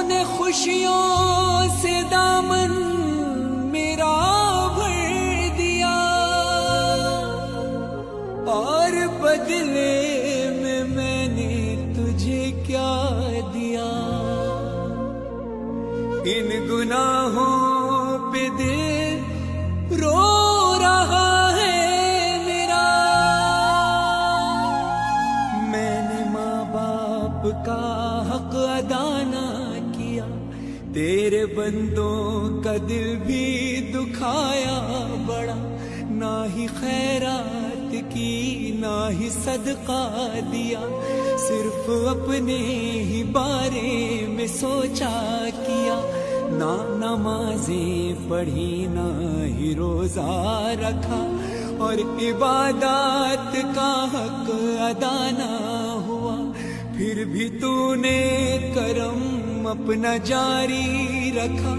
तूने खुशियों से दामन मेरा भर दिया और बदले में मैंने तुझे क्या दिया। इन गुनाहों पे दिल रो रहा है मेरा। मैंने माँ बाप का हक अदा ना किया, तेरे बंदों का दिल भी दुखाया बड़ा। ना ही खैरात की ना ही सदका दिया, सिर्फ अपने ही बारे में सोचा किया। ना नमाजें पढ़ी ना ही रोजा रखा, और इबादत का हक अदा ना हुआ। फिर भी तूने करम अपना जारी रखा।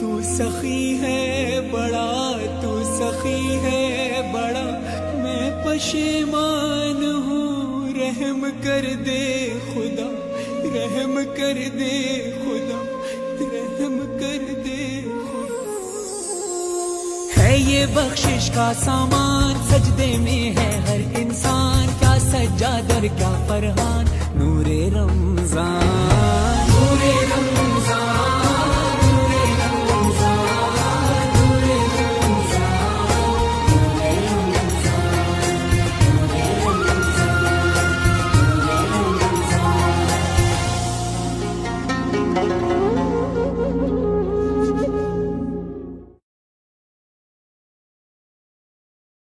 तू सखी है बड़ा, तू सखी है बड़ा। मैं पशेमान हूँ, रहम कर दे खुदा, रहम कर दे खुदा, रहम कर दे खुदा। है ये बख्शिश का सामान, सजदे में है हर इंसान। क्या सज्जाद और क्या फरहान, नूरे रमजान।